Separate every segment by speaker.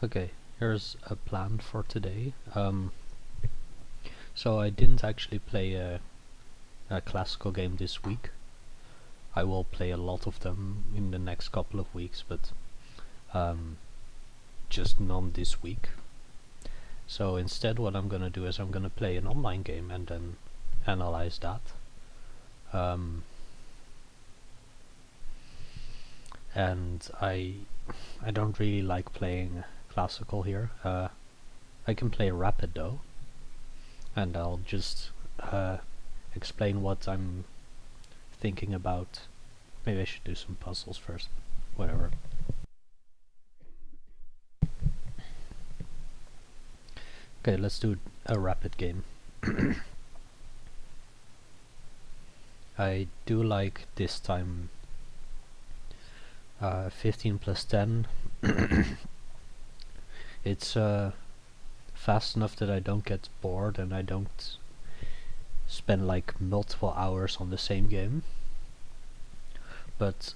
Speaker 1: Okay, here's a plan for today. So I didn't actually play a classical game this week. I will play a lot of them in the next couple of weeks, but just none this week. So instead what I'm gonna do is I'm gonna play an online game and then analyze that. And I don't really like playing classical here. I can play rapid though, and I'll just explain what I'm thinking about. Maybe I should do some puzzles first. Whatever. Okay, let's do a rapid game. I do like this time 15 plus 10. It's fast enough that I don't get bored and I don't spend like multiple hours on the same game. But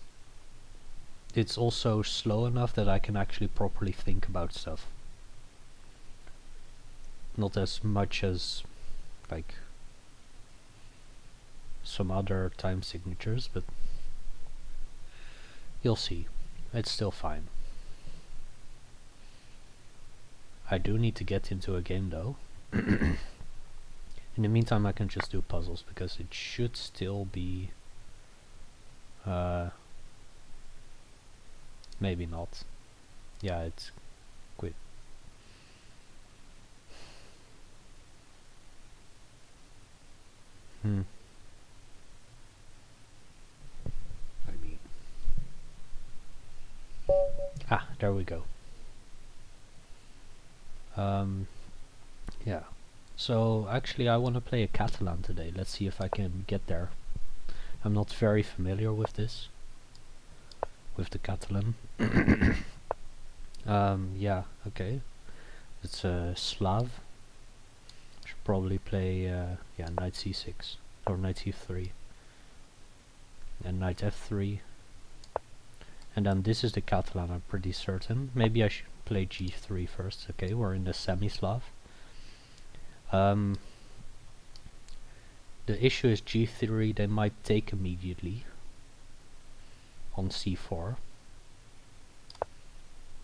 Speaker 1: it's also slow enough that I can actually properly think about stuff. Not as much as like some other time signatures, but you'll see. It's still fine. I do need to get into a game though. In the meantime I can just do puzzles because it should still be maybe not. Yeah, it's quit. There we go. Yeah. So actually I want to play a Catalan today. Let's see if I can get there. I'm not very familiar with this. With the Catalan. Yeah, okay. It's a Slav. Should probably play yeah, knight c6 or knight c3 and knight f3. And then this is the Catalan, I'm pretty certain. Maybe I should play g3 first. Okay, we're in the semi-Slav. The issue is g3, they might take immediately on c4.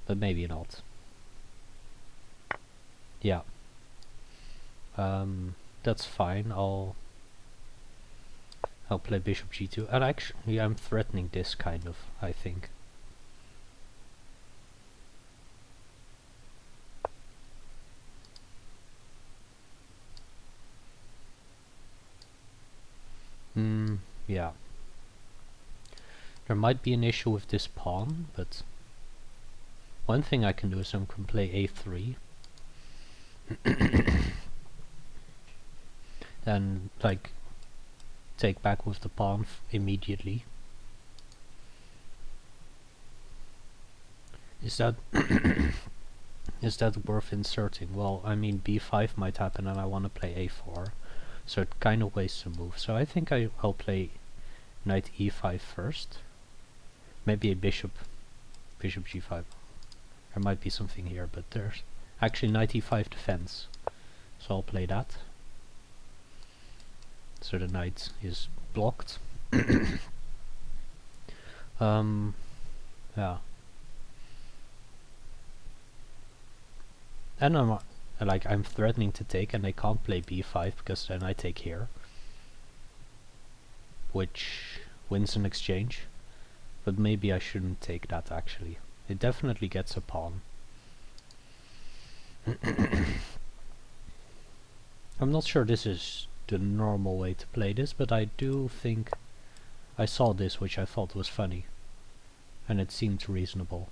Speaker 1: But maybe not. Yeah. That's fine. I'll play bishop g2. And actually I'm threatening this kind of, I think. Yeah. There might be an issue with this pawn, but one thing I can do is I can play a3. And like take back with the pawn immediately. Is that is that worth inserting? Well, I mean b5 might happen and I want to play a4, so it kind of wastes a move. So I think I'll play knight e5 first. Maybe a bishop g5. There might be something here, but there's actually knight e5 defense, so I'll play that. So the knight is blocked. Yeah. And I'm threatening to take, and they can't play b5 because then I take here, which wins an exchange. But maybe I shouldn't take that actually. It definitely gets a pawn. I'm not sure this is the normal way to play this, but I do think I saw this, which I thought was funny, and it seemed reasonable.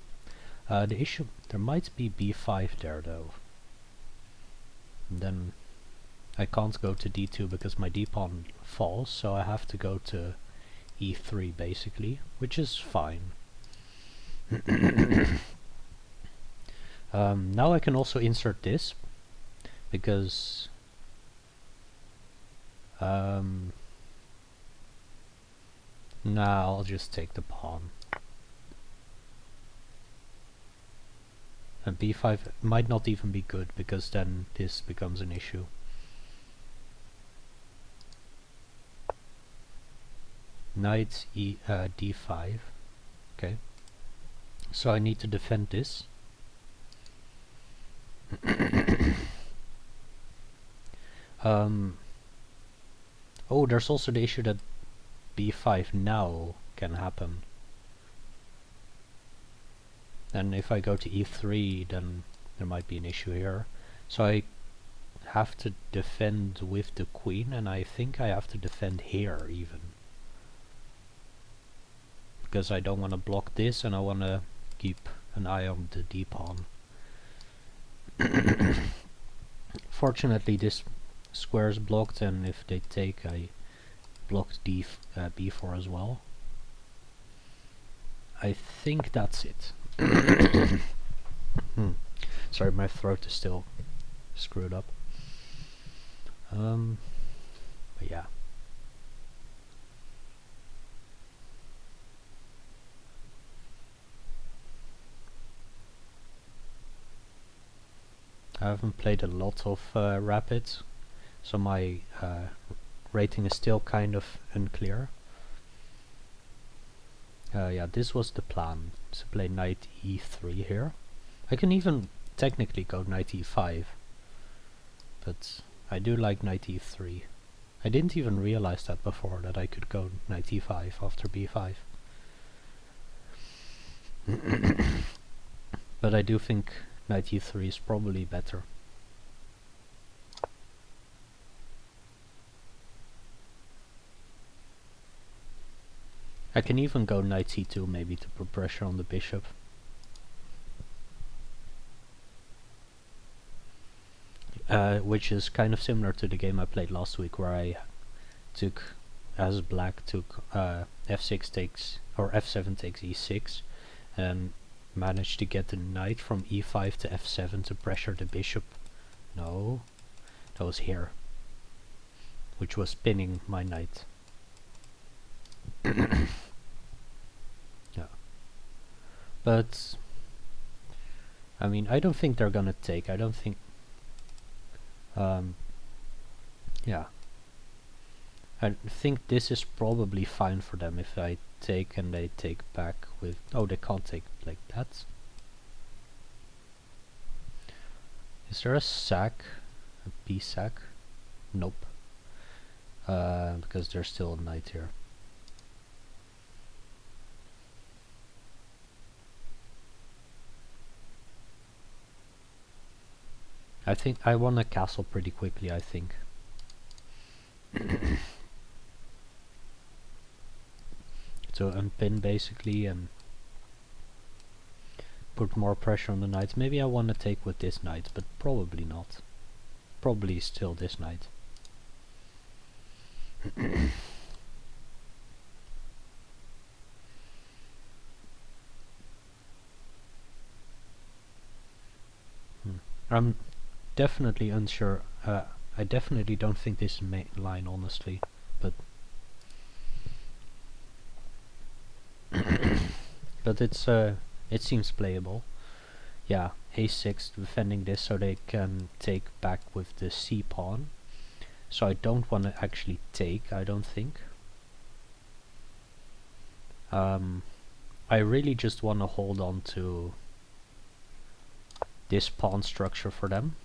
Speaker 1: The issue, there might be b5 there though. And then I can't go to d2 because my d-pawn falls, so I have to go to e3 basically, which is fine. Now I can also insert this, because nah, I'll just take the pawn. And b5 might not even be good, because then this becomes an issue. Knight d5. Okay. So I need to defend this. Oh, there's also the issue that b5 now can happen. And if I go to e3, then there might be an issue here. So I have to defend with the queen, and I think I have to defend here even. Because I don't want to block this, and I want to keep an eye on the d-pawn. Fortunately, this square is blocked, and if they take, I blocked b4 as well. I think that's it. Sorry, my throat is still screwed up. But yeah. I haven't played a lot of Rapids, so my rating is still kind of unclear. Yeah, this was the plan, to play knight e3 here. I can even technically go knight e5, but I do like knight e3. I didn't even realize that before, that I could go knight e5 after b5. But I do think knight e3 is probably better. I can even go knight c2 maybe to put pressure on the bishop. Which is kind of similar to the game I played last week, where I took, as black took f6 takes, or f7 takes e6, and managed to get the knight from e5 to f7 to pressure the bishop. No, that was here, which was pinning my knight. Yeah, but I mean, I don't think they're gonna take. I don't think. Yeah, I think this is probably fine for them if I take and they take back with. Oh, they can't take like that. Is there a sack? A b sack? Nope. Because there's still a knight here. I think I won a castle pretty quickly, I think. To unpin basically and put more pressure on the knights. Maybe I want to take with this knight, but probably not. Probably still this knight. I'm definitely unsure. I definitely don't think this is main line, honestly, but but it's it seems playable. Yeah, a6 defending this so they can take back with the c pawn. So I don't want to actually take, I don't think. I really just want to hold on to this pawn structure for them.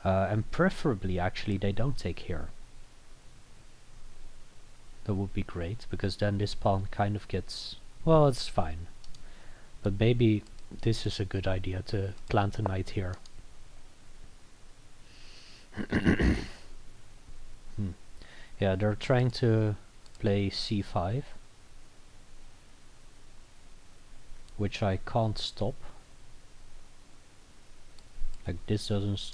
Speaker 1: And preferably actually they don't take here. That would be great, because then this pawn kind of gets, well, it's fine. But maybe this is a good idea to plant a knight here. Yeah, they're trying to play c5, which I can't stop. Like this doesn't,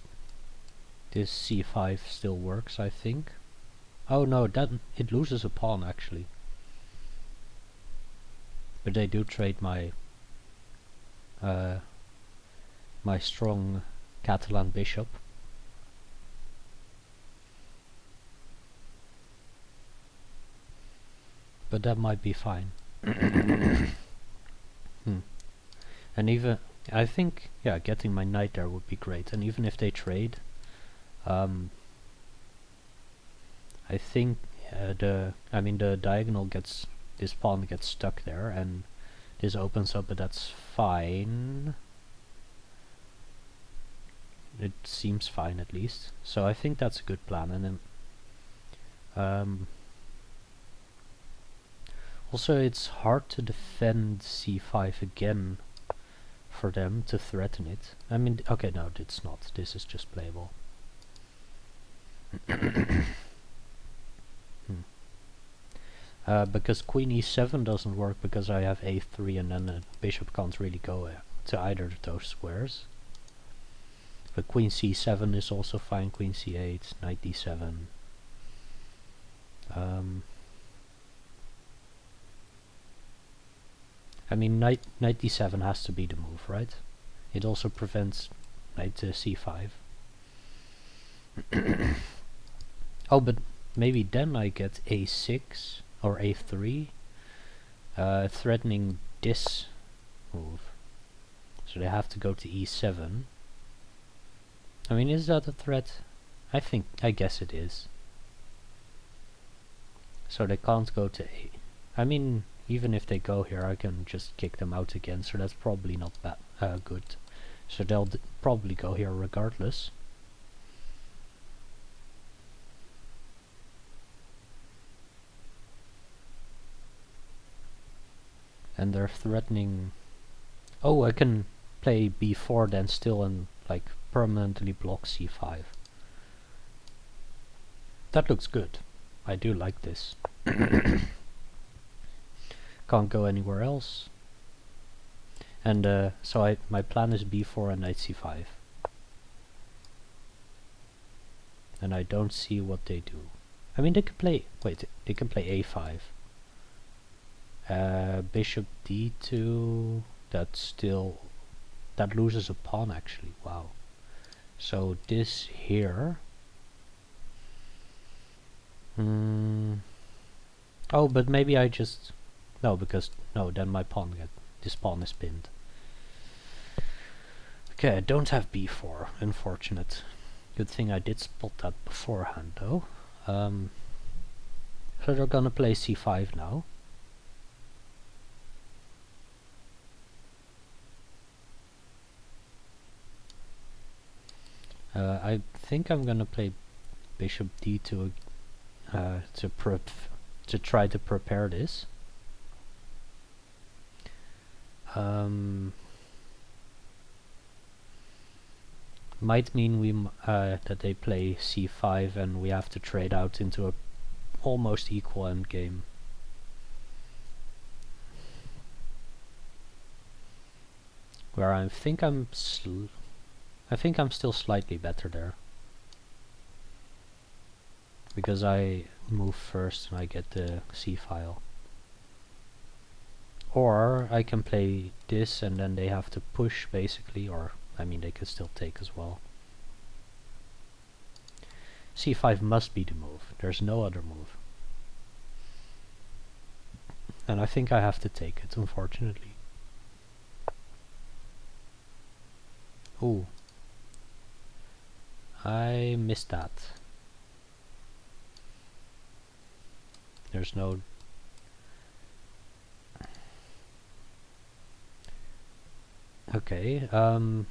Speaker 1: this c5 still works, I think. Oh no, that it loses a pawn actually. But they do trade my my strong Catalan bishop. But that might be fine. Hmm. And even, I think, yeah, getting my knight there would be great. And even if they trade, um, I think the diagonal gets, this pawn gets stuck there, and this opens up, but that's fine. It seems fine at least. So I think that's a good plan. And then also it's hard to defend c5 again for them to threaten it. I mean, okay, no, it's not. This is just playable. Because queen e7 doesn't work because I have a3 and then the bishop can't really go to either of those squares. But queen c7 is also fine, queen c8, knight d7. I mean, knight d7 has to be the move, right? It also prevents knight to c5. Oh, but maybe then I get a6 or a3, threatening this move. So they have to go to e7. I mean, is that a threat? I guess it is. So they can't go to a. I mean, even if they go here, I can just kick them out again, so that's probably not bad, good. So they'll probably go here regardless. And they're threatening. Oh, I can play b4 then still and like permanently block c5. That looks good. I do like this. Can't go anywhere else. And so my plan is b4 and knight c5. And I don't see what they do. I mean, they can play. Wait, they can play a5. Bishop d2. That loses a pawn actually. Wow. So this here. Oh, but maybe I just because then this pawn is pinned. Okay, I don't have b4. Unfortunate. Good thing I did spot that beforehand though. So they're gonna play c5 now. I think I'm gonna play bishop d2 to try to prepare this. Might mean that they play c5 and we have to trade out into a almost equal endgame. Where I think I'm still slightly better there. Because I move first and I get the c-file. Or I can play this and then they have to push basically, or I mean they could still take as well. c5 must be the move, there's no other move. And I think I have to take it, unfortunately. Ooh. I missed that. There's no... Okay, can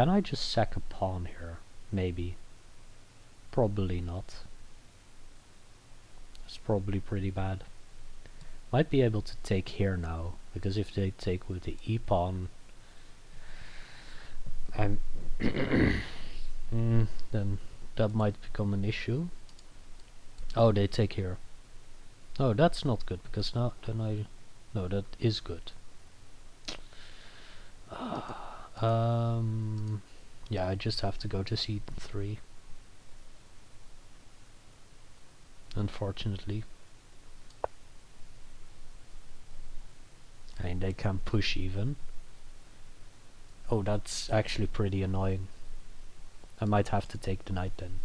Speaker 1: I just sack a pawn here? Maybe. Probably not. It's probably pretty bad. Might be able to take here now, because if they take with the e-pawn, I'm then that might become an issue. Oh, they take here. Oh, that's not good, because now then no, that is good. Yeah, I just have to go to c3. Unfortunately. I mean, they can push even. Oh, that's actually pretty annoying. I might have to take the knight then.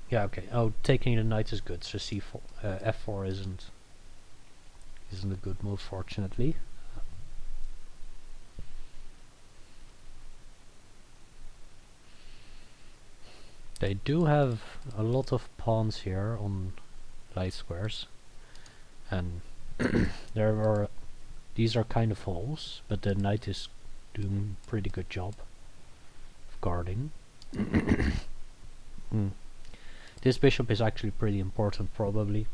Speaker 1: Yeah, okay. Oh, taking the knight is good. So c4, f4 isn't a good move, fortunately. They do have a lot of pawns here on light squares, and these are kind of holes, but the knight is doing a pretty good job of guarding. This bishop is actually pretty important, probably.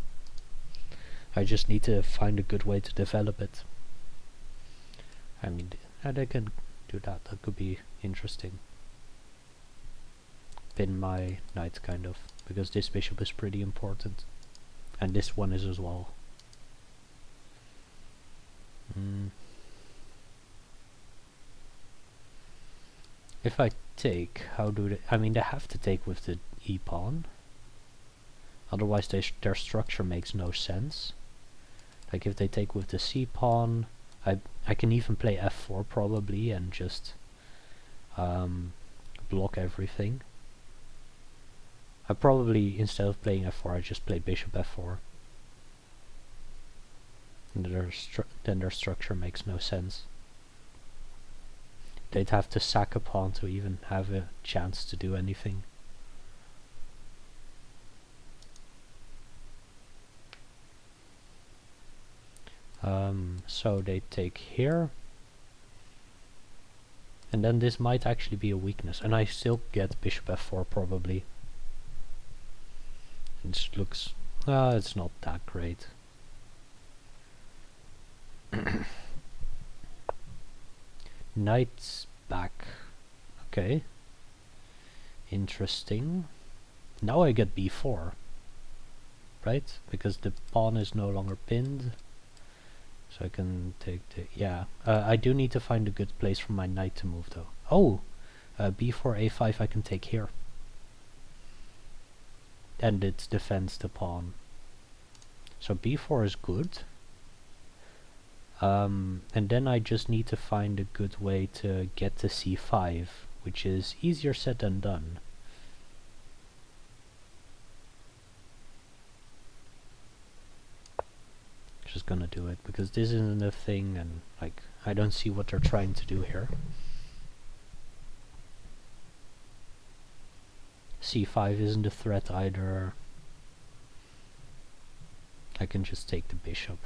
Speaker 1: I just need to find a good way to develop it. I mean, and I can do that. That could be interesting. Pin my knight, kind of, because this bishop is pretty important, and this one is as well. If I take, how do they? I mean, they have to take with the e pawn. Otherwise, their structure makes no sense. Like if they take with the c pawn, I can even play f4 probably and just block everything. I probably, instead of playing f4, I just play bishop f4. And then their structure makes no sense. They'd have to sack a pawn to even have a chance to do anything. So they take here. And then this might actually be a weakness. And I still get bishop f4 probably. It looks... it's not that great. Knight's back. Okay. Interesting. Now I get b4. Right? Because the pawn is no longer pinned. So I can take the... yeah. I do need to find a good place for my knight to move though. Oh! b4, a5 I can take here. And it defends the pawn. So b4 is good. And then I just need to find a good way to get to c5, which is easier said than done. Just gonna do it because this isn't a thing, and like I don't see what they're trying to do here. c5 isn't a threat either. I can just take the bishop.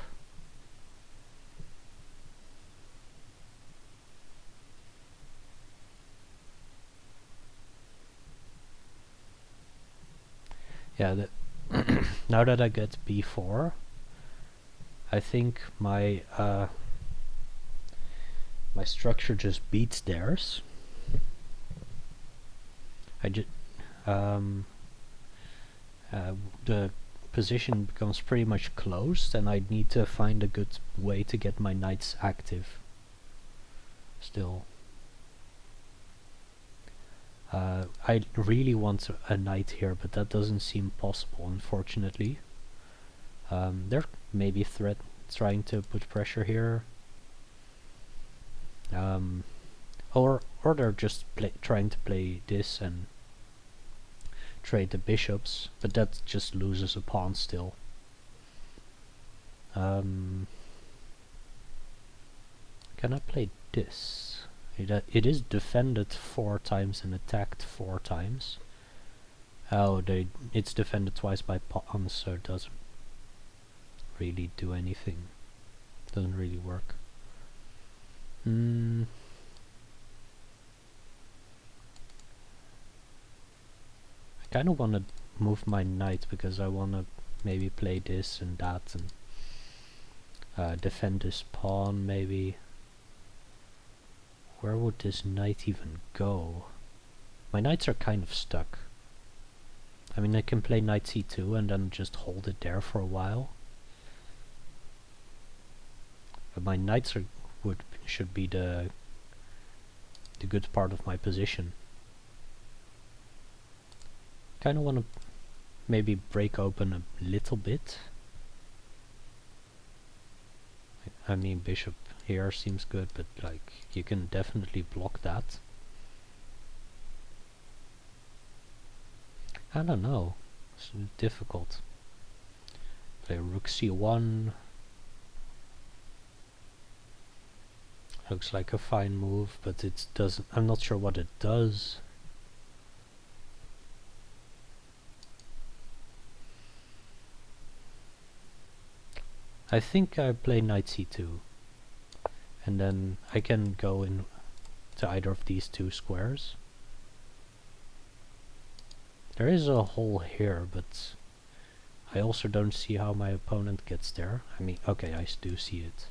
Speaker 1: Yeah, now that I get b4, I think my my structure just beats theirs. The position becomes pretty much closed, and I need to find a good way to get my knights active still. I really want a knight here, but that doesn't seem possible, unfortunately. They're maybe trying to put pressure here. Or they're just trying to play this and trade the bishops, but that just loses a pawn still. Can I play this? It is defended 4 times and attacked 4 times. Oh, it's defended twice by pawns, so it doesn't really do anything. Doesn't really work. I kind of want to move my knight because I want to maybe play this and that and defend this pawn maybe. Where would this knight even go? My knights are kind of stuck. I mean, I can play knight c2 and then just hold it there for a while. But my knights should be the good part of my position. Kind of want to maybe break open a little bit. I mean, bishop here seems good, but like you can definitely block that. I don't know. It's difficult. Play rook c1. Looks like a fine move, but it doesn't. I'm not sure what it does. I think I play knight c2, and then I can go in to either of these two squares. There is a hole here, but I also don't see how my opponent gets there. I mean, okay, I do see it.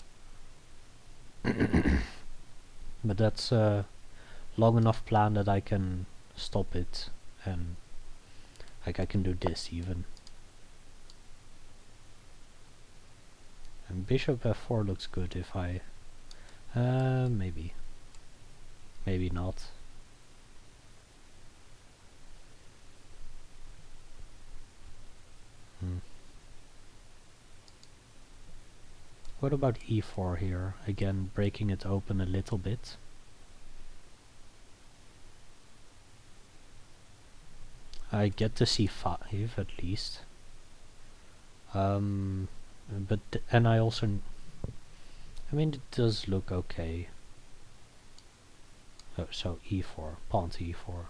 Speaker 1: But that's a long enough plan that I can stop it, and like I can do this even. And bishop f4 looks good if I... maybe. Maybe not. What about e4 here? Again, breaking it open a little bit. I get to c5 at least. But and I also... I mean, it does look okay. Oh, so e4, pawn to e4.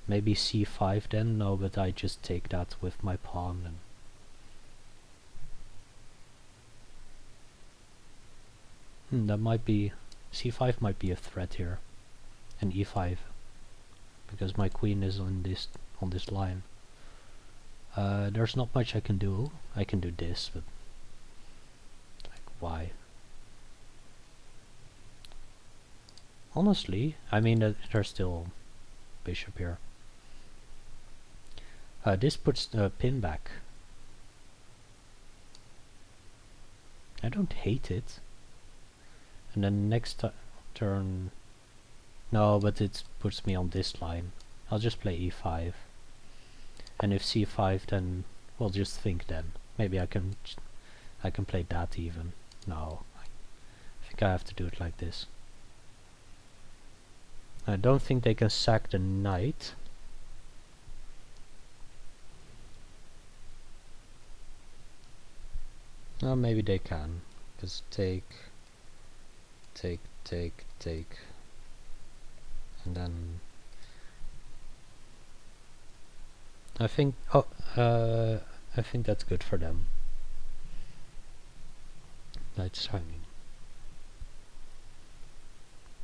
Speaker 1: Maybe c5 then? No, but I just take that with my pawn and... that might be... c5 might be a threat here. And e5. Because my queen is on this line. There's not much I can do. I can do this, but... like, why? Honestly, I mean, there's still bishop here. This puts the pin back. I don't hate it. And then next turn... no, but it puts me on this line. I'll just play e5. And if c5, then we'll just think then. Maybe I can play that even. No, I think I have to do it like this. I don't think they can sack the knight. No, maybe they can. Because take, and then I think I think that's good for them. Knight's hanging,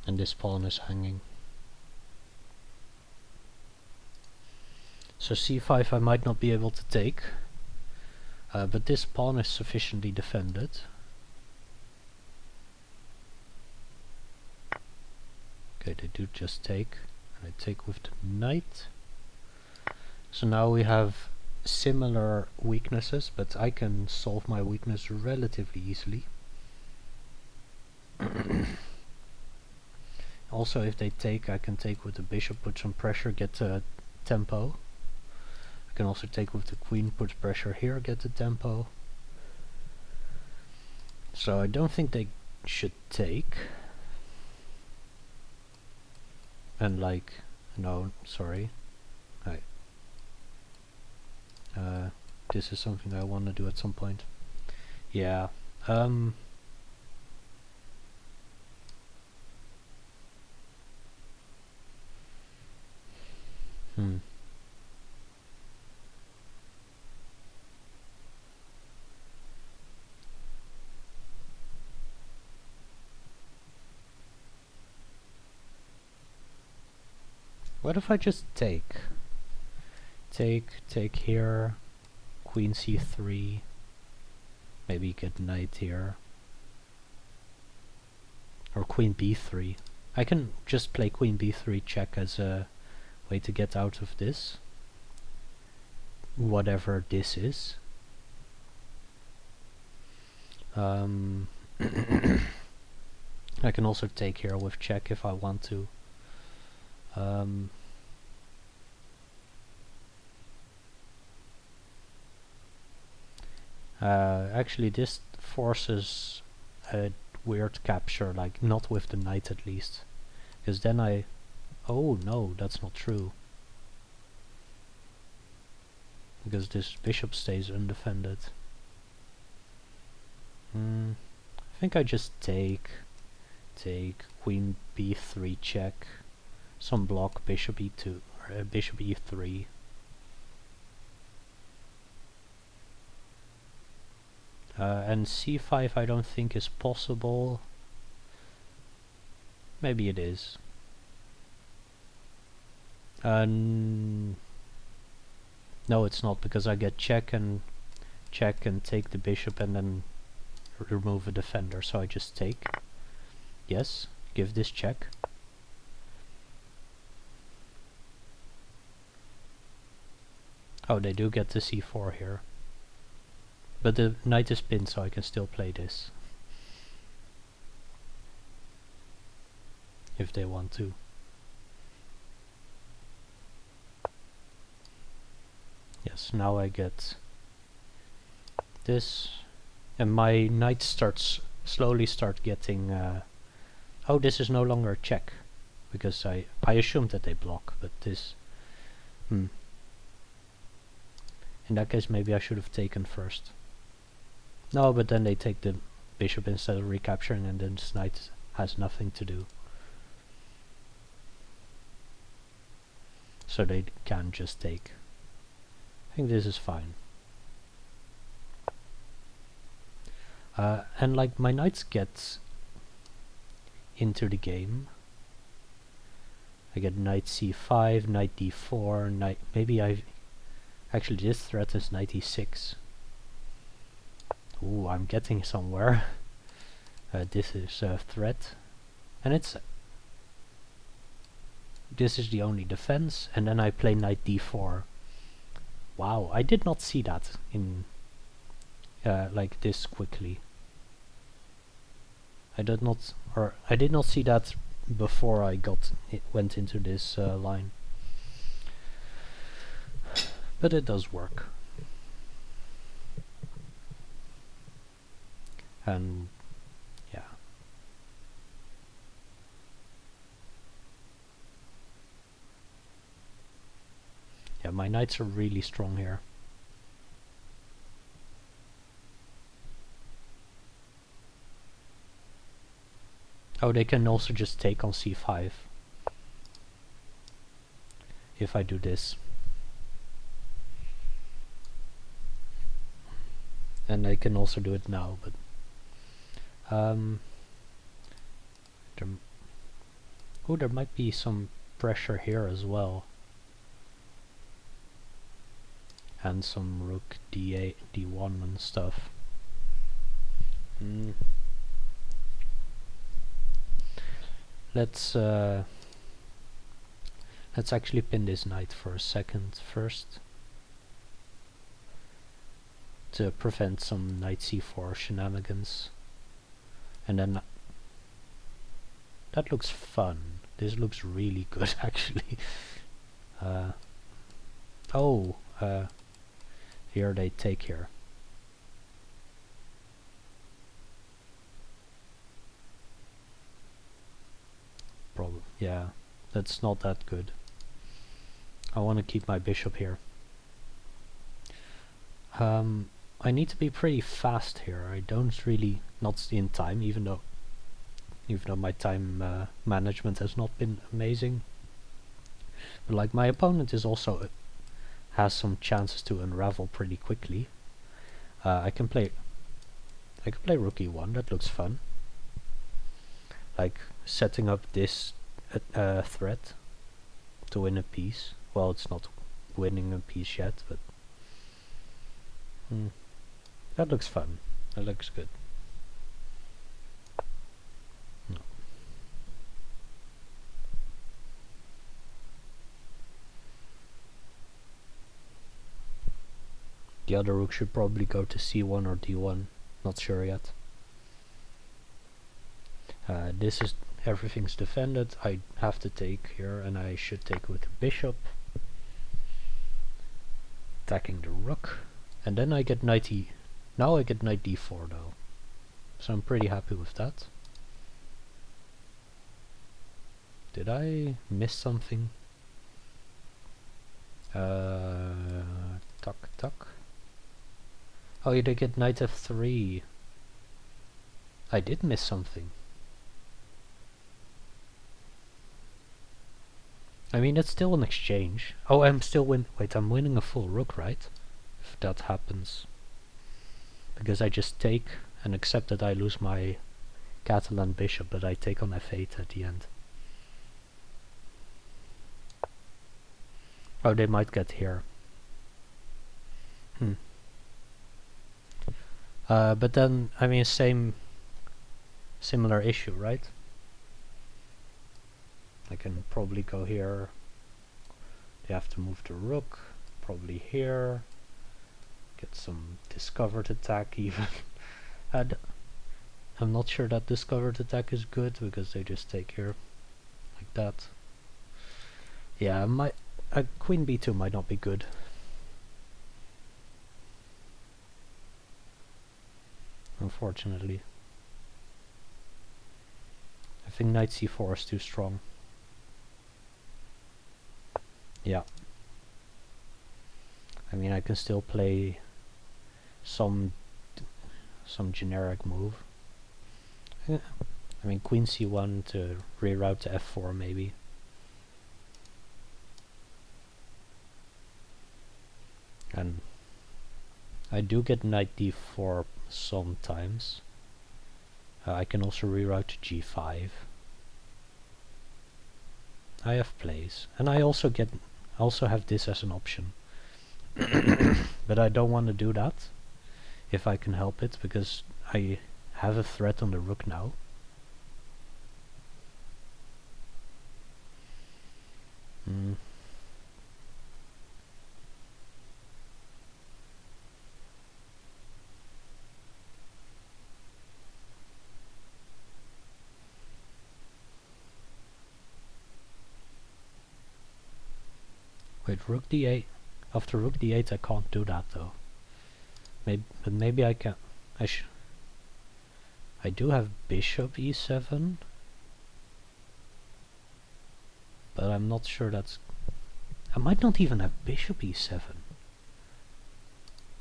Speaker 1: and this pawn is hanging. So c5 I might not be able to take, but this pawn is sufficiently defended. Okay, they do just take, and I take with the knight. So now we have similar weaknesses, but I can solve my weakness relatively easily. Also, if they take, I can take with the bishop, put some pressure, get tempo. I can also take with the queen, put pressure here, get the tempo. So I don't think they should take. And like, no, sorry. This is something I want to do at some point. Yeah. What if I just take here, queen c3, maybe get knight here, or queen b3. I can just play queen b3 check as a way to get out of this, whatever this is. I can also take here with check if I want to. Actually this forces a weird capture, like not with the knight at least. Because then I... Oh no, that's not true. Because this bishop stays undefended. I think I just take queen b3 check, some block, bishop e2, or bishop e3. And c5 I don't think is possible. Maybe it is. No, it's not, because I get check and take the bishop and then remove a defender, so I just take. Yes, give this check. Oh, they do get the c4 here. But the knight is pinned, so I can still play this. If they want to. Yes, now I get this. And my knight slowly start getting... oh, this is no longer a check. Because I assumed that they block, but this... In that case, maybe I should have taken first. No, but then they take the bishop instead of recapturing, and then this knight has nothing to do. So they can just take. I think this is fine. And like my knights get into the game. I get knight c5, knight d4, knight... Maybe I... Actually, this threat is knight e6. Ooh, I'm getting somewhere. This is a threat. And it's... This is the only defense, and then I play knight d4. Wow, I did not see that in... like this quickly. I did not see that before I went into this line. But it does work. And yeah. Yeah, my knights are really strong here. Oh, they can also just take on c5 if I do this. And I can also do it now, but there might be some pressure here as well. And some rook d8, d1 and stuff. Let's actually pin this knight for a second first, to prevent some knight c4 shenanigans. And then that looks fun. This looks really good actually. Here they take here. Problem. Yeah, that's not that good. I want to keep my bishop here. I need to be pretty fast here. I don't really, not in time, even though my time management has not been amazing. But like my opponent is also has some chances to unravel pretty quickly. I can play rook e1. That looks fun. Like setting up this threat to win a piece. Well, it's not winning a piece yet, but that looks fun. That looks good. No. The other rook should probably go to c1 or d1. Not sure yet. This is everything's defended. I have to take here, and I should take with the bishop, attacking the rook, and then I get knight e. Now I get knight d4 though. So I'm pretty happy with that. Did I miss something? Tuck, tuck. Oh, you did get knight f3. I did miss something. I mean, it's still an exchange. Oh, I'm still wait, I'm winning a full rook, right? If that happens. Because I just take and accept that I lose my Catalan bishop, but I take on f8 at the end. Oh, they might get here. But then, I mean, similar issue, right? I can probably go here. They have to move the rook, probably here. Get some discovered attack even. I'm not sure that discovered attack is good because they just take here like that. Yeah, queen b2 might not be good. Unfortunately. I think knight c4 is too strong. Yeah. I mean, I can still play some generic move. I mean, queen c1 to reroute to f4 maybe. And I do get knight d4 sometimes. I can also reroute to g5. I have plays, and I also have this as an option. But I don't want to do that if I can help it, because I have a threat on the rook now. Wait, rook d8. After rook d8 I can't do that though. But maybe I can. I do have bishop e7, but I'm not sure that's... I might not even have bishop e7.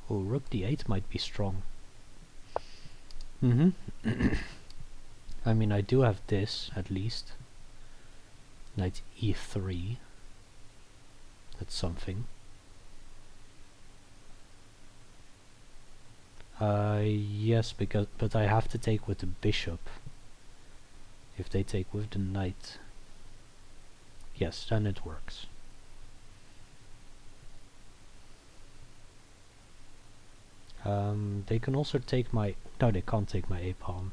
Speaker 1: Oh, rook d8 might be strong. I mean, I do have this, at least. Knight e3. That's something. Yes, but I have to take with the bishop. If they take with the knight, yes, then it works. They can also take my... No, they can't take my a-pawn.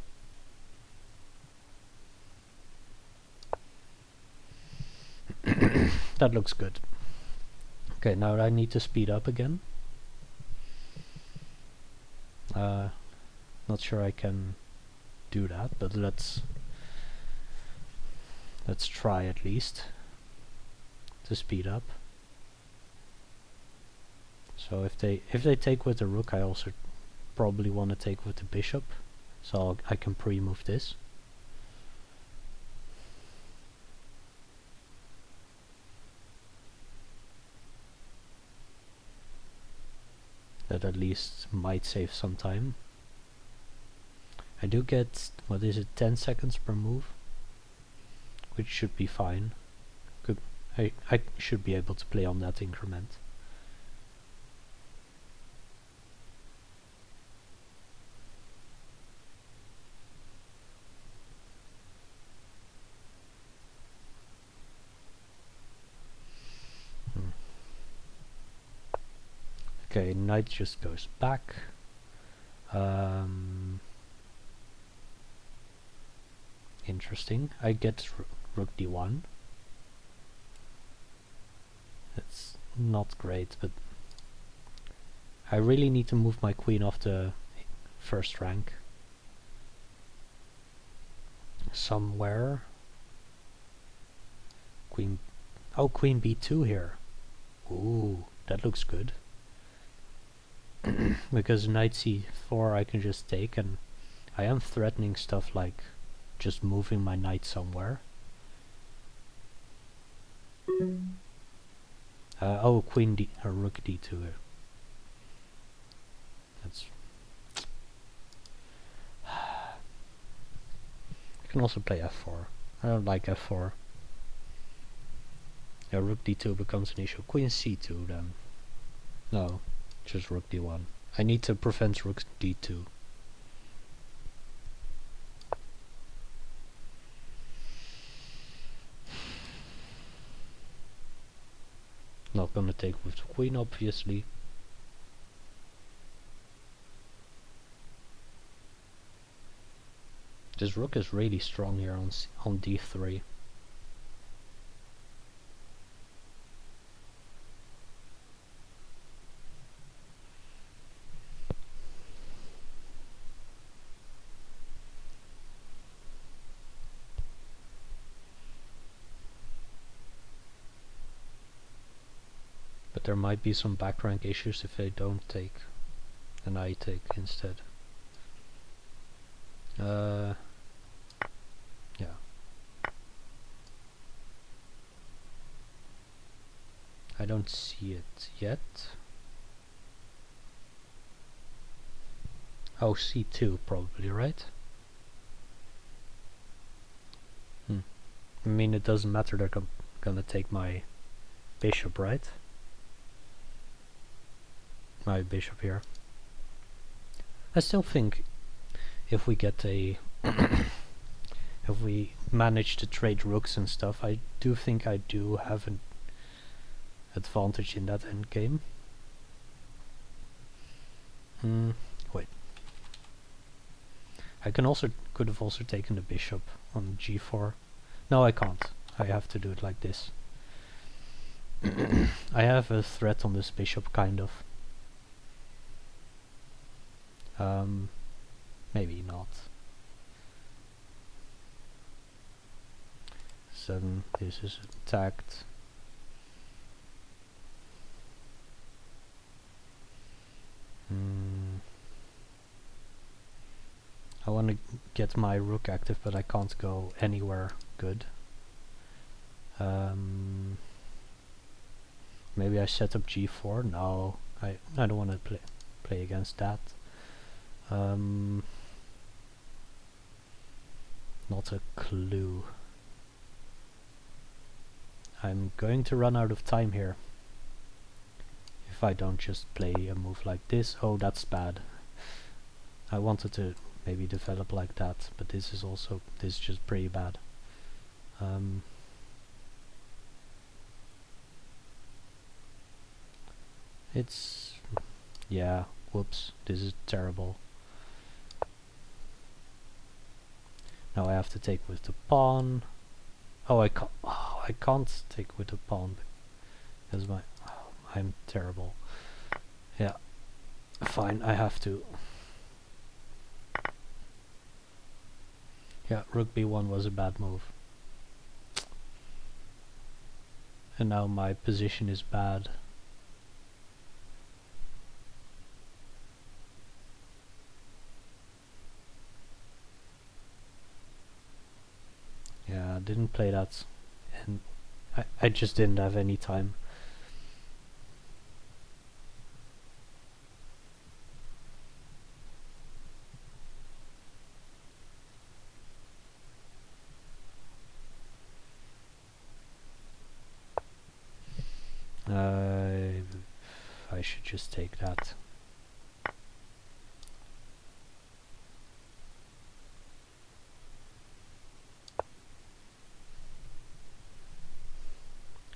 Speaker 1: That looks good. Okay, now I need to speed up again. Not sure I can do that, but let's try at least to speed up. So if they take with the rook, I also probably want to take with the bishop, so I can pre-move this. That at least might save some time. I do get, what is it, 10 seconds per move, which should be fine. I should be able to play on that increment. Okay, knight just goes back. Interesting. I get rook d1. It's not great, but I really need to move my queen off the first rank somewhere. Queen... Oh, queen b2 here. Ooh, that looks good. Because knight c4 I can just take, and I am threatening stuff like just moving my knight somewhere. Oh, queen d or rook d2. That's. I can also play f4. I don't like f4. Yeah, rook d2 becomes an issue. Queen c2 then. No, just rook d1. I need to prevent rook d2. Not gonna take with the queen, obviously. This rook is really strong here on d3. But there might be some back rank issues if they don't take, and I take instead. Yeah. I don't see it yet. Oh, c2 probably, right? I mean, it doesn't matter, they're gonna take my bishop, right? My bishop here. I still think if we get a if we manage to trade rooks and stuff, I do think I do have an advantage in that endgame. Wait. I could have also taken the bishop on g4. No, I can't. I have to do it like this. I have a threat on this bishop, kind of. Maybe not. So this is attacked. I want to get my rook active, but I can't go anywhere good. Maybe I set up g4. No, I don't want to play against that. Not a clue. I'm going to run out of time here if I don't just play a move like this. Oh, that's bad. I wanted to maybe develop like that, but this is just pretty bad. It's, yeah, whoops, this is terrible. Now I have to take with the pawn. Oh, I can't take with the pawn because I'm terrible. Yeah, fine, I have to. Yeah, rook b1 was a bad move. And now my position is bad. Yeah, I didn't play that, and I just didn't have any time. I should just take that.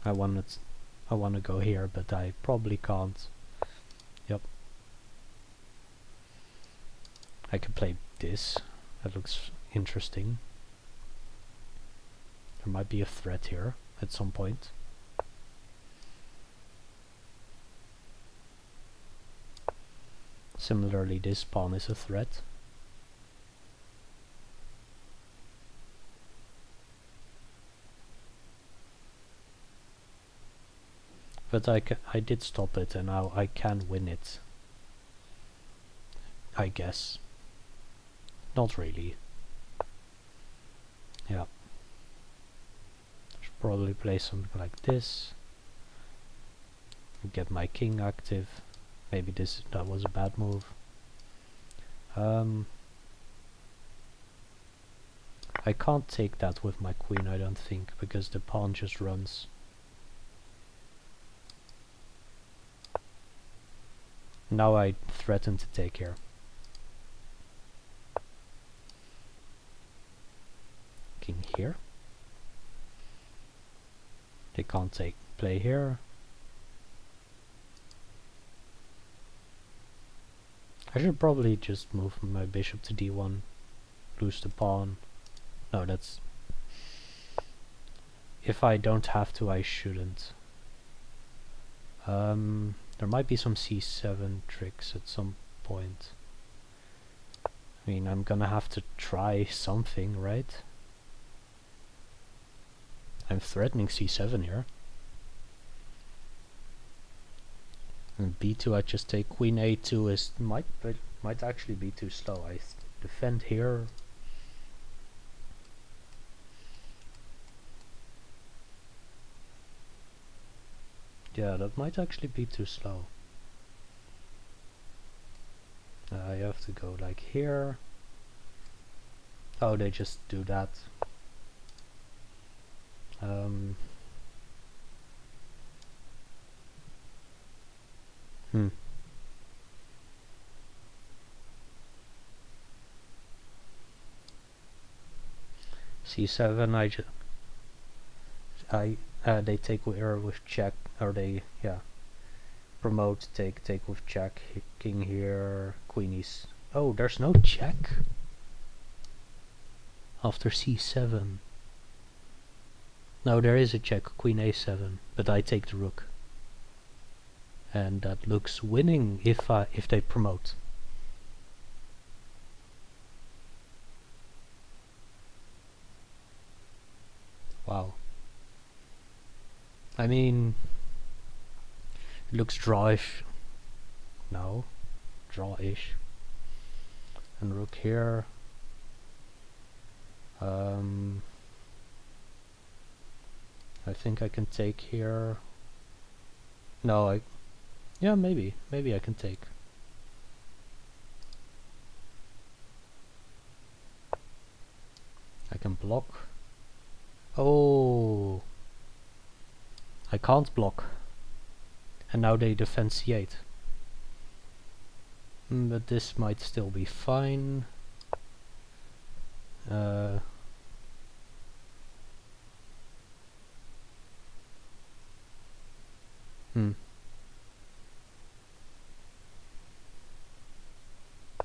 Speaker 1: I want to go here, but I probably can't. Yep. I could play this. That looks interesting. There might be a threat here at some point. Similarly, this pawn is a threat. But I did stop it, and now I can win it. I guess. Not really. Yeah. Should probably play something like this. Get my king active. Maybe that was a bad move. I can't take that with my queen, I don't think, because the pawn just runs. Now I threaten to take here. King here. They can't play here. I should probably just move my bishop to d1, lose the pawn. No, that's... If I don't have to, I shouldn't. There might be some c7 tricks at some point. I mean, I'm gonna have to try something, right? I'm threatening c7 here. And b2 I just take queen a2 is might actually be too slow. I defend here. Yeah, that might actually be too slow. I have to go like here. Oh, they just do that. c7 they take with check, or they promote, take with check, king here, queen is... Oh, there's no check after c7. No, there is a check, queen a7, but I take the rook. And that looks winning if they promote. Wow. I mean, it looks drawish. No, drawish. And rook here. I think I can take here. No, yeah, maybe I can take. I can block. Oh, I can't block. And now they defend c8. But this might still be fine.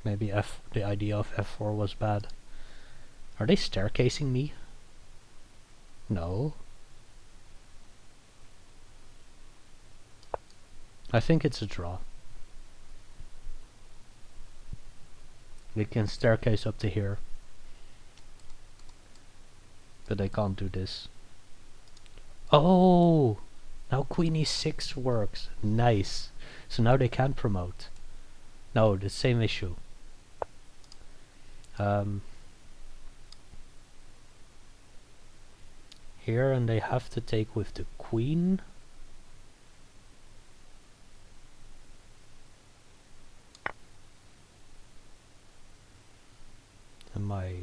Speaker 1: Maybe the idea of f4 was bad. Are they staircasing me? No. I think it's a draw. They can staircase up to here. But they can't do this. Oh! Now queen e6 works. Nice. So now they can promote. No, the same issue. Here, and they have to take with the queen. And my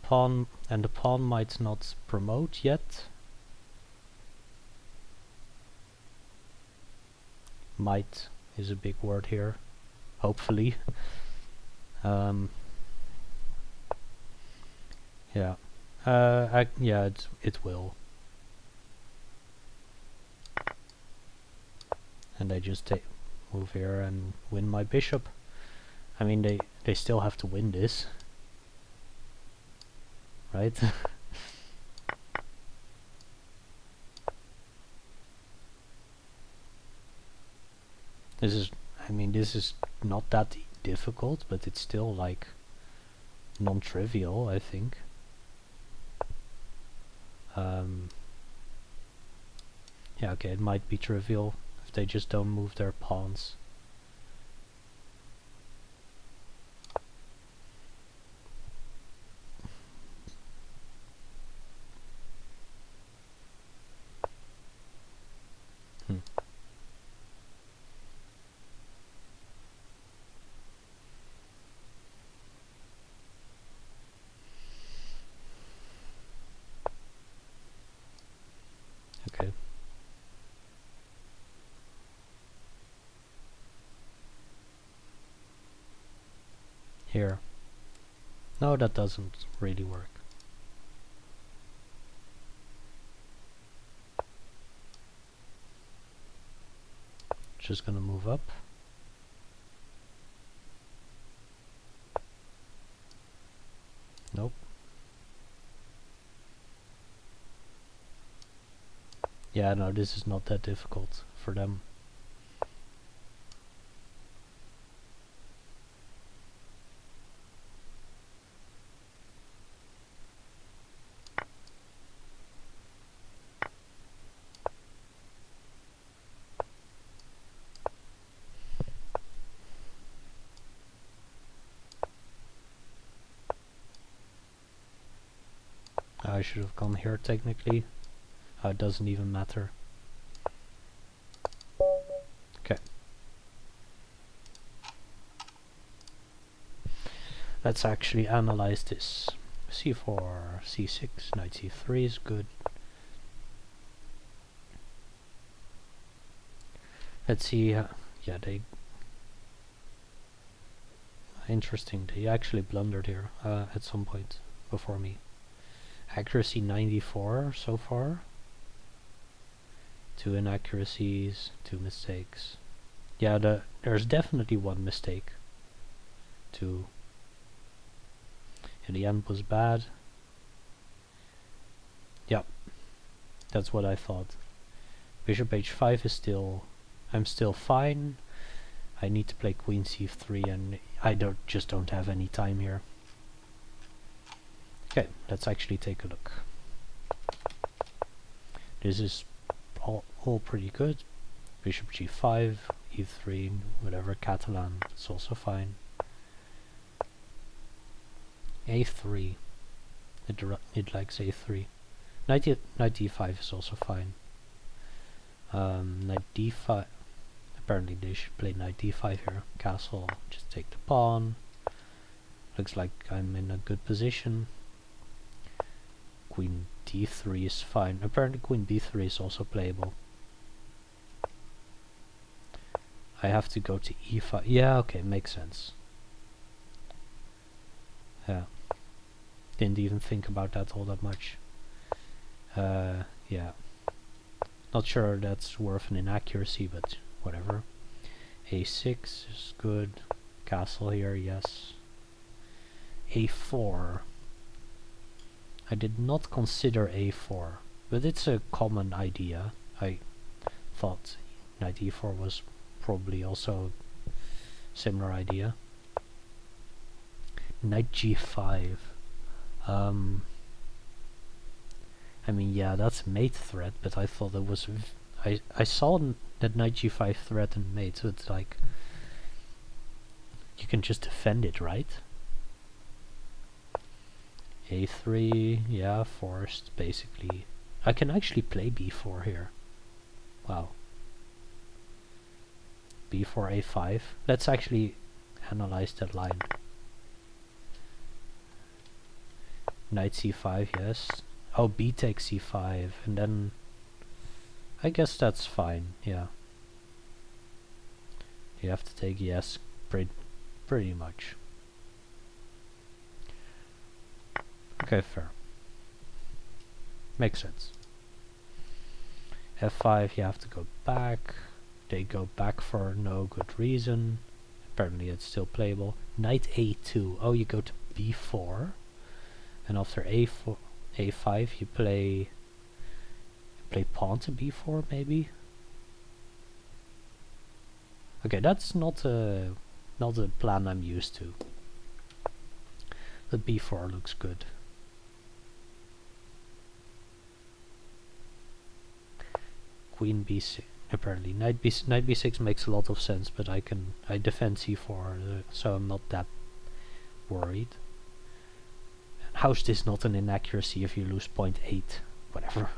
Speaker 1: pawn, and the pawn might not promote yet. Might is a big word here. Hopefully. Yeah. Yeah, it will. And I just move here and win my bishop. I mean, they still have to win this, right? This is not that difficult, but it's still like non-trivial, I think. Yeah, okay, it might be trivial if they just don't move their pawns. here. No, that doesn't really work. Just gonna move up. Nope. Yeah, no, this is not that difficult for them. I should have gone here technically. It doesn't even matter. Okay. Let's actually analyze this. c4, c6, knight c3 is good. Let's see. Yeah, they. Interesting. They actually blundered here at some point before me. Accuracy 94 so far. 2 inaccuracies, 2 mistakes. Yeah, there's definitely one mistake. 2. And the end was bad. Yep. That's what I thought. Bishop h5 is still... I'm still fine. I need to play queen c3 and I just don't have any time here. Okay, let's actually take a look. This is all pretty good. Bishop g5, e3, whatever, Catalan, it's also fine. a3, it likes a3. Knight d5 is also fine. Knight d5, apparently they should play knight d5 here. Castle, just take the pawn. Looks like I'm in a good position. Queen d3 is fine. Apparently queen b3 is also playable. I have to go to e5. Yeah, okay, makes sense. Yeah. Didn't even think about that all that much. Yeah. Not sure that's worth an inaccuracy, but whatever. a6 is good. Castle here, yes. a4. I did not consider a4, but it's a common idea. I thought knight e4 was probably also a similar idea. Knight g5. I mean, yeah, that's mate threat, but I thought it was... I saw that knight g5 threatened mate, so it's like... You can just defend it, right? a3, yeah, forced, basically. I can actually play b4 here. Wow. b4, a5. Let's actually analyze that line. Knight c5, yes. Oh, b takes c5, and then... I guess that's fine, yeah. You have to take yes, pretty much. Okay, fair. Makes sense. f5, you have to go back. They go back for no good reason. Apparently it's still playable. Knight a2. Oh, you go to b4. And after a4, a5, you play pawn to b4, maybe? Okay, that's not a plan I'm used to. But b4 looks good. Queen b6. Apparently, knight b6 makes a lot of sense, but I defend c4, so I'm not that worried. How's this not an inaccuracy if you lose 0.8? Whatever.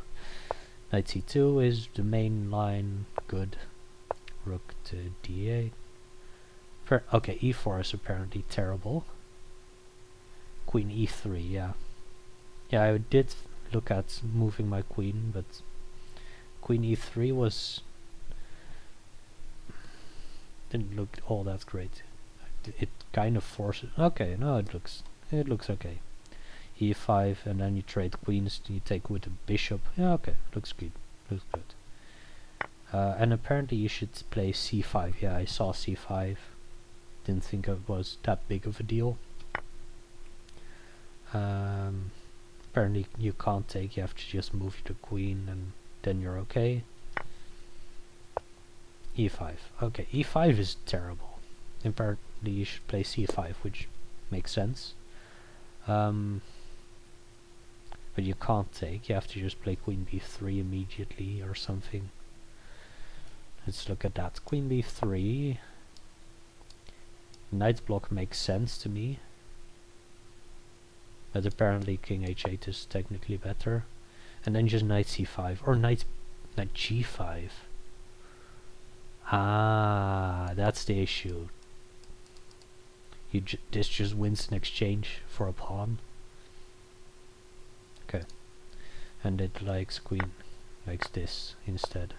Speaker 1: Knight c2 is the main line. Good. Rook to d8. Okay, e4 is apparently terrible. Queen e3, yeah. Yeah, I did look at moving my queen, but queen e3 was... didn't look all that great. it kind of forces. Okay, no, it looks okay. E5, and then you trade queens. You take with the bishop. Yeah, okay, looks good. Looks good. And apparently you should play c5. Yeah, I saw c5. Didn't think it was that big of a deal. Apparently you can't take. You have to just move the queen, and then you're okay. e5. Okay, e5 is terrible. Apparently you should play c5, which makes sense. But you can't take. You have to just play queen b3 immediately or something. Let's look at that. Queen b3. Knight block makes sense to me. But apparently king h8 is technically better. And then just knight c5 or knight g5. Ah, that's the issue. This just wins an exchange for a pawn. Okay. And it likes queen, likes this instead.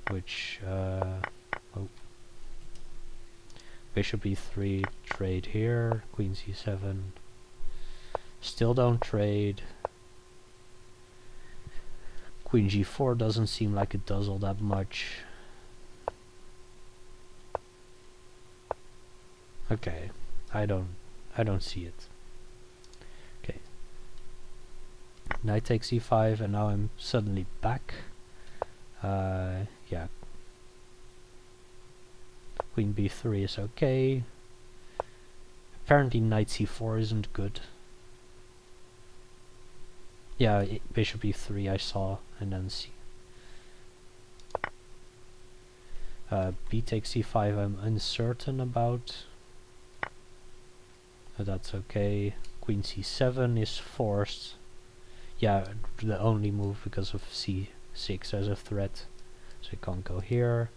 Speaker 1: Which, oh. Bishop e3, trade here, queen c7. Still don't trade. Queen g4 doesn't seem like it does all that much. Okay, I don't see it. Okay. Knight takes e5, and now I'm suddenly back. Yeah. Queen b3 is okay. Apparently knight c4 isn't good. Yeah, bishop e3 I saw, and then c. B takes c5 I'm uncertain about. That's okay. Queen c7 is forced. Yeah, the only move because of c6 as a threat. So I can't go here.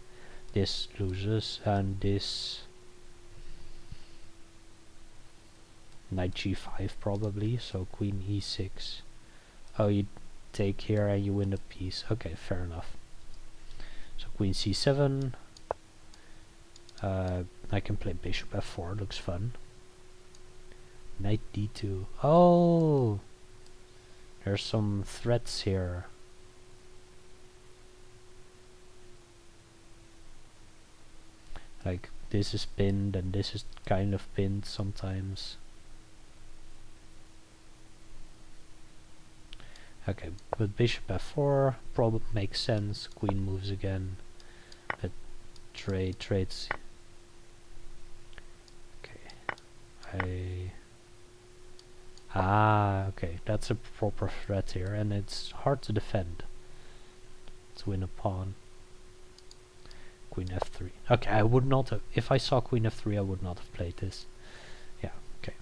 Speaker 1: This loses, and this knight g5 probably. So queen e6. Oh, you take here and you win the piece. Okay, fair enough. So queen c7. I can play bishop f4. Looks fun. Knight d2. Oh, there's some threats here. Like this is pinned and this is kind of pinned sometimes. Okay, but bishop f4 probably makes sense. Queen moves again. But trades. Okay, okay, that's a proper threat here, and it's hard to defend. Let's win a pawn. Queen f3. Okay, I would not have, if I saw queen f3 I would not have played this. Yeah, okay.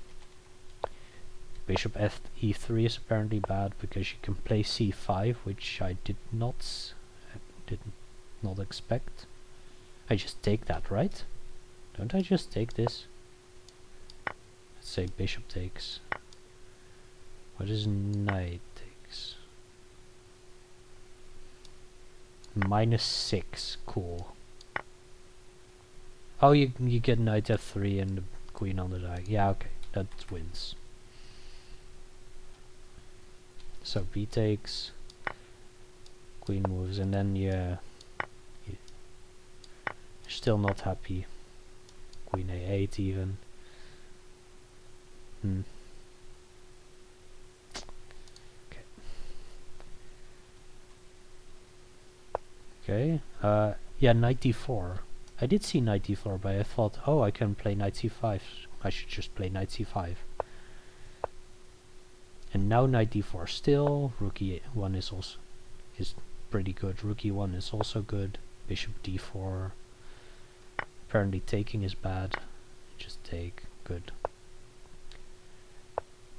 Speaker 1: Bishop e3 is apparently bad because you can play c5, which I did not expect. I just take that, right? Don't I just take this? Let's say bishop takes. What is knight takes? -6, cool. Oh, you get knight f3 and the queen on the die. Yeah, okay, that wins. So b takes, queen moves, and then you're still not happy. Queen a8 even. Okay. Yeah, knight d4. I did see knight d4, but I thought, oh, I can play knight c5. I should just play knight c5. And now knight d4 still. Rook e1 is pretty good. Rook e1 is also good. Bishop d4. Apparently taking is bad. Just take. Good.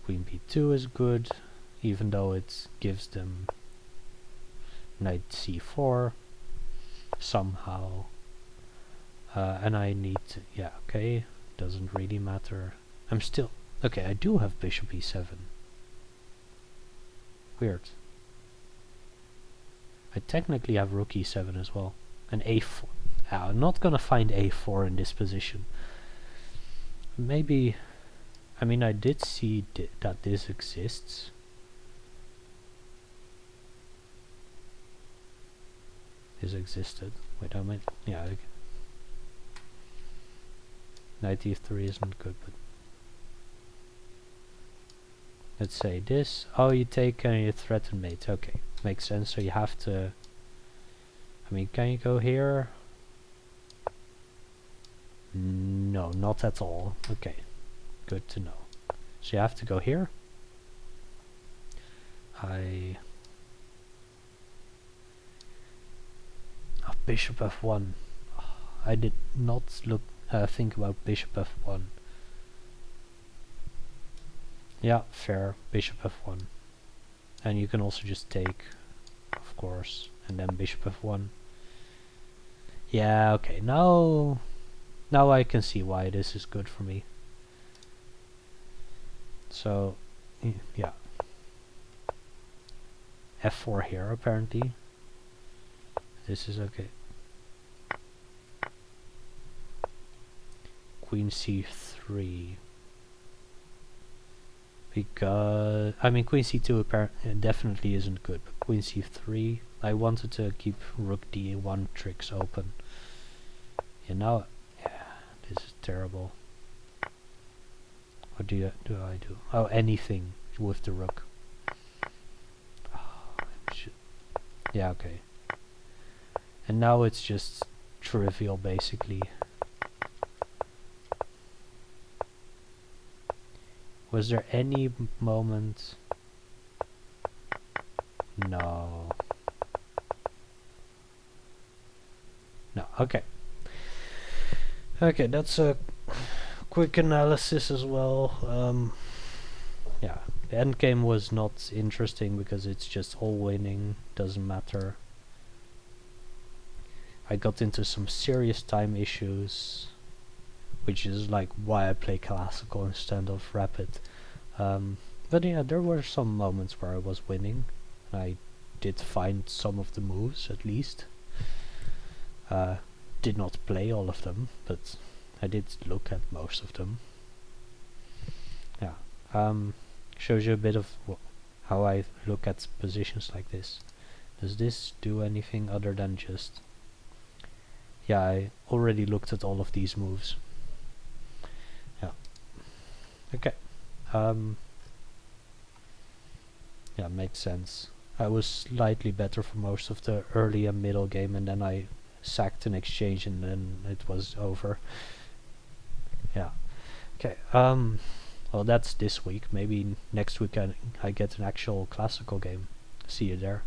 Speaker 1: Queen b2 is good, even though it gives them knight c4 somehow. And I need to, yeah, okay, doesn't really matter. I'm still, okay, I do have bishop e7. Weird. I technically have rook e7 as well. an a4. I'm not gonna find a4 in this position. Maybe, I mean, I did see that this exists. This existed. Wait, I might, yeah. Knight e3 isn't good, but let's say this. Oh, you take and you threaten mate. Okay, makes sense. So you have to. I mean, can you go here? No, not at all. Okay, good to know. So you have to go here. Bishop f1. I did not think about bishop f1. Yeah, fair. Bishop f1. And you can also just take, of course, and then bishop f1. Yeah, okay. Now I can see why this is good for me. So, yeah. f4 here, apparently. This is okay. Queen c3. Because, I mean, queen c2 definitely isn't good, but queen c3, I wanted to keep rook d1 tricks open. Yeah, now, yeah, this is terrible. What do I do? Oh, anything with the rook. Oh, yeah, okay. And now it's just trivial, basically. Was there any moment? No. No, okay. Okay, that's a quick analysis as well. Yeah, the endgame was not interesting because it's just all winning, doesn't matter. I got into some serious time issues, which is like why I play classical instead of rapid. But yeah, there were some moments where I was winning. I did find some of the moves at least. Did not play all of them, but I did look at most of them. Yeah, shows you a bit of how I look at positions like this. Does this do anything other than just... Yeah, I already looked at all of these moves. Yeah. Okay. Yeah, makes sense. I was slightly better for most of the early and middle game, and then I sacked an exchange and then it was over. Yeah. Okay. Well, that's this week. Maybe next week I get an actual classical game. See you there.